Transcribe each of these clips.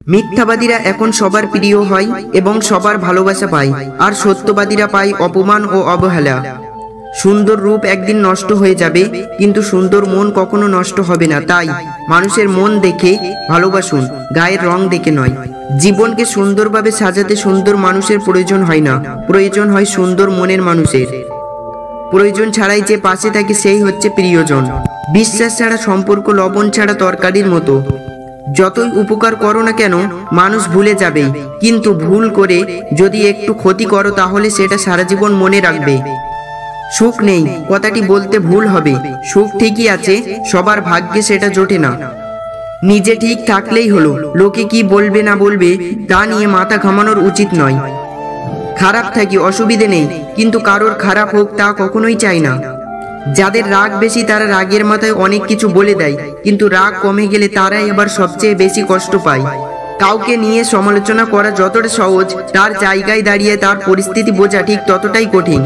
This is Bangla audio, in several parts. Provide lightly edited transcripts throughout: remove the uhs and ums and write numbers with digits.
মিথ্যাবাদীরা এখন সবার প্রিয় হয় এবং সবার ভালোবাসা পায়, আর সত্যবাদীরা পায় অপমান ও অবহেলা। সুন্দর রূপ একদিন নষ্ট হয়ে যাবে, কিন্তু সুন্দর মন কখনো নষ্ট হবে না। তাই মানুষের মন দেখে ভালোবাসুন, গায়ের রং দেখে নয়। জীবনকে সুন্দরভাবে সাজাতে সুন্দর মানুষের প্রয়োজন হয় না, প্রয়োজন হয় সুন্দর মনের মানুষের। প্রয়োজন ছাড়াই যে পাশে থাকে সেই হচ্ছে প্রিয়জন। বিশ্বাস ছাড়া সম্পর্ক লবণ ছাড়া তরকারির মতো। যতই উপকার করো না কেন মানুষ ভুলে যাবেই, কিন্তু ভুল করে যদি একটু ক্ষতি করো তাহলে সেটা সারা জীবন মনে রাখবে। সুখ নেই কথাটি বলতে ভুল হবে, সুখ ঠিকই আছে, সবার ভাগ্যে সেটা জোটে না। নিজে ঠিক থাকলেই হলো, লোকে কি বলবে না বলবে তা নিয়ে মাথা ঘামানোর উচিত নয়। খারাপ থাকি অসুবিধে নেই, কিন্তু কারোর খারাপ হোক তা কখনোই চাই না। যাদের রাগ বেশি তারা রাগের মাথায় অনেক কিছু বলে দেয়, কিন্তু রাগ কমে গেলে তারাই আবার সবচেয়ে বেশি কষ্ট পায়। কাউকে নিয়ে সমালোচনা করা যতটা সহজ, তার জায়গায় দাঁড়িয়ে তার পরিস্থিতি বোঝা ঠিক ততটাই কঠিন।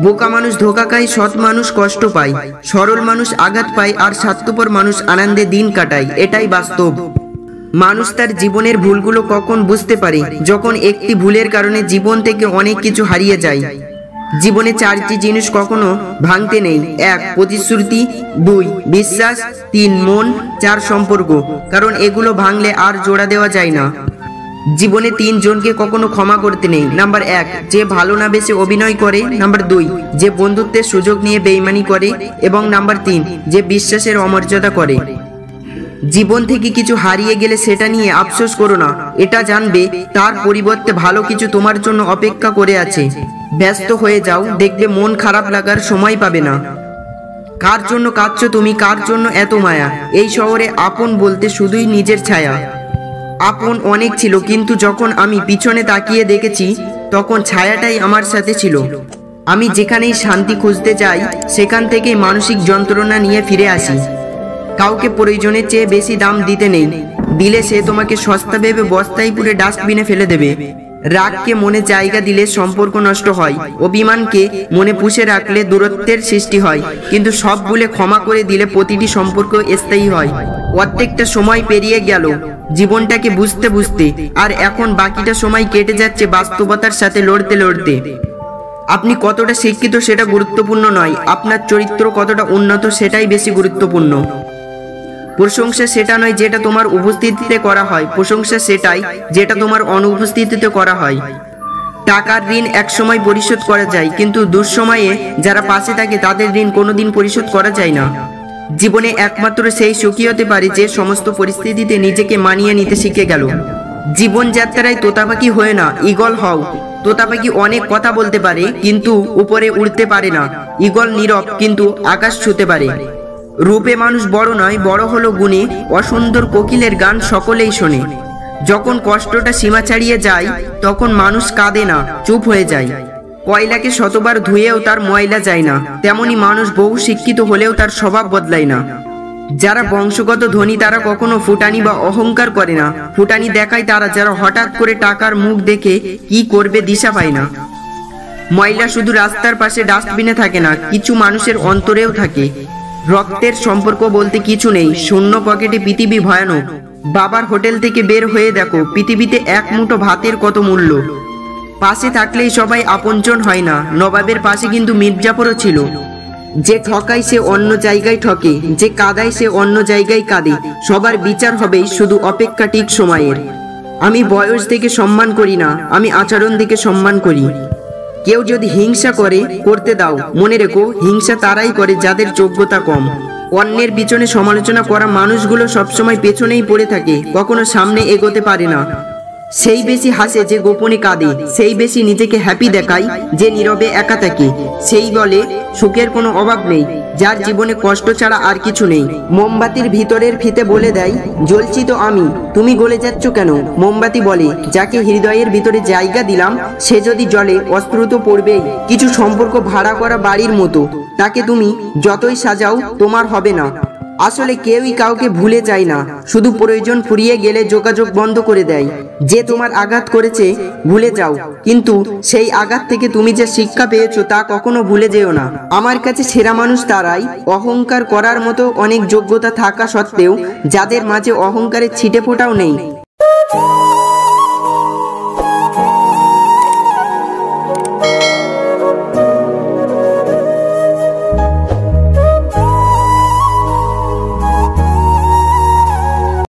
বোকা মানুষ ধোঁকা খায়, সৎ মানুষ কষ্ট পায়, সরল মানুষ আঘাত পায়, আর স্বার্থপর মানুষ আনন্দে দিন কাটায়। এটাই বাস্তব। মানুষ তার জীবনের ভুলগুলো কখন বুঝতে পারে? যখন একটি ভুলের কারণে জীবন থেকে অনেক কিছু হারিয়ে যায়। জীবনে চারটি জিনিস কখনো ভাঙতে নেই: 1 প্রতিশ্রুতি, 2 বিশ্বাস, 3 মন, 4 সম্পর্ক। কারণ এগুলো ভাঙলে আর জোড়া দেওয়া যায় না। জীবনে 3 জনকে কখনো ক্ষমা করতে নেই: নাম্বার 1 যে ভালো না বেশি অভিনয় করে, নাম্বার 2 যে বন্ধুত্বের সুযোগ নিয়ে বেইমানি করে, এবং নাম্বার 3 যে বিশ্বাসের অমর্যাদা করে। জীবন থেকে কিছু হারিয়ে গেলে সেটা নিয়ে আফসোস করো না, এটা জানবে তার পরিবর্তে ভালো কিছু তোমার জন্য অপেক্ষা করে আছে। ব্যস্ত হয়ে যাও, দেখবে মন খারাপ লাগার সময় পাবে না। কার জন্য কাঁদছো তুমি, কার জন্য এত মায়া? এই শহরে আপন বলতে শুধুই নিজের ছায়া। আপন অনেক ছিল, কিন্তু যখন আমি পিছনে তাকিয়ে দেখেছি তখন ছায়াটাই আমার সাথে ছিল। আমি যেখানেই শান্তি খুঁজতে যাই সেখান থেকেই মানসিক যন্ত্রণা নিয়ে ফিরে আসি। কাউকে প্রয়োজনের চেয়ে বেশি দাম দিতে নেই, দিলে সে তোমাকে সস্তা ভেবে বস্তায় পুরে ডাস্টবিনে ফেলে দেবে। রাগকে মনে জায়গা দিলে সম্পর্ক নষ্ট হয়, অভিমানকে মনে পুষে রাখলে দূরত্বের সৃষ্টি হয়, কিন্তু সব ভুলে ক্ষমা করে দিলে প্রতিটি সম্পর্ক স্থায়ী হয়। প্রত্যেকটা সময় পেরিয়ে গেল জীবনটাকে বুঝতে বুঝতে, আর এখন বাকিটা সময় কেটে যাচ্ছে বাস্তবতার সাথে লড়তে লড়তে। আপনি কতটা শিক্ষিত সেটা গুরুত্বপূর্ণ নয়, আপনার চরিত্র কতটা উন্নত সেটাই বেশি গুরুত্বপূর্ণ। প্রশংসা সেটা নয় যেটা তোমার উপস্থিতিতে করা হয়, প্রশংসা সেটাই যেটা তোমার অনুপস্থিতিতে করা হয়। টাকার ঋণ একসময় পরিশোধ করা যায়, কিন্তু দুঃসময়ে যারা পাশে থাকে তাদের ঋণ কোনোদিন পরিশোধ করা যায় না। জীবনে একমাত্র সেই সুখী হতে পারে যে সমস্ত পরিস্থিতিতে নিজেকে মানিয়ে নিতে শিখে গেল। জীবনযাত্রায় তোতাপাখি হয়ে না, ঈগল হও। তোতাপাখি অনেক কথা বলতে পারে কিন্তু উপরে উড়তে পারে না, ঈগল নীরব কিন্তু আকাশ ছুঁতে পারে। রূপে মানুষ বড় নয়, বড় হলো গুণে। অসুন্দর কোকিলের গান সকলেই শোনে। যখন কষ্টটা সীমা ছাড়িয়ে যায় তখন মানুষ কাঁদে না, চুপ হয়ে যায়। কয়লাকে শতবার ধুয়েও তার ময়লা যায় না, তেমনি মানুষ বহু শিক্ষিত হলেও তার স্বভাব বদলায় না। যারা বংশগত ধনী তারা কখনো ফুটানি বা অহংকার করে না, ফুটানি দেখায় তারা যারা হঠাৎ করে টাকার মুখ দেখে কি করবে দিশা পায় না। ময়লা শুধু রাস্তার পাশে ডাস্টবিনে থাকে না, কিছু মানুষের অন্তরেও থাকে। রক্তের সম্পর্ক বলতে কিছু নেই, শূন্য পকেটে পৃথিবী ভয়ানক। বাবার হোটেল থেকে বের হয়ে দেখো পৃথিবীতে এক মুঠো ভাতের কত মূল্য। পাশে থাকলেই সবাই আপনজন হয় না, নবাবের পাশে কিন্তু মির্জাফরও ছিল। যে ঠকায় সে অন্য জায়গায় ঠকে, যে কাঁদায় সে অন্য জায়গায় কাঁদে। সবার বিচার হবেই, শুধু অপেক্ষা ঠিক সময়ের। আমি বয়স থেকে সম্মান করি না, আমি আচরণ থেকে সম্মান করি। কেউ যদি হিংসা করে করতে দাও, মনে রেখো হিংসা তারাই করে যাদের যোগ্যতা কম। অন্যের পিছনে সমালোচনা করা মানুষগুলো সবসময় পেছনেই পড়ে থাকে, কখনো সামনে এগোতে পারে না। সেই বেশি হাসে যে গোপনে কাঁদে, সেই বেশি নিজেকে হ্যাপি দেখায় যে নীরবে একা থাকে। সেই বলে সুখের কোনো অভাব নেই যার জীবনে কষ্ট ছাড়া আর কিছু নেই। মোমবাতির ভিতরের ফিতে বলে দেয় জ্বলছি তো আমি, তুমি গলে যাচ্ছ কেন? মোমবাতি বলে যাকে হৃদয়ের ভিতরে জায়গা দিলাম সে যদি জ্বলে অস্ত্র তো পড়বেই। কিছু সম্পর্ক ভাড়া করা বাড়ির মতো, তাকে তুমি যতই সাজাও তোমার হবে না। আসলে কেউই কাউকে ভুলে যায় না, শুধু প্রয়োজন ফুরিয়ে গেলে যোগাযোগ বন্ধ করে দেয়। যে তোমার আঘাত করেছে ভুলে যাও, কিন্তু সেই আঘাত থেকে তুমি যে শিক্ষা পেয়েছো তা কখনো ভুলে যেও না। আমার কাছে সেরা মানুষ তারাই অহংকার করার মতো অনেক যোগ্যতা থাকা সত্ত্বেও যাদের মাঝে অহংকারের ছিটে ফোঁটাও নেই।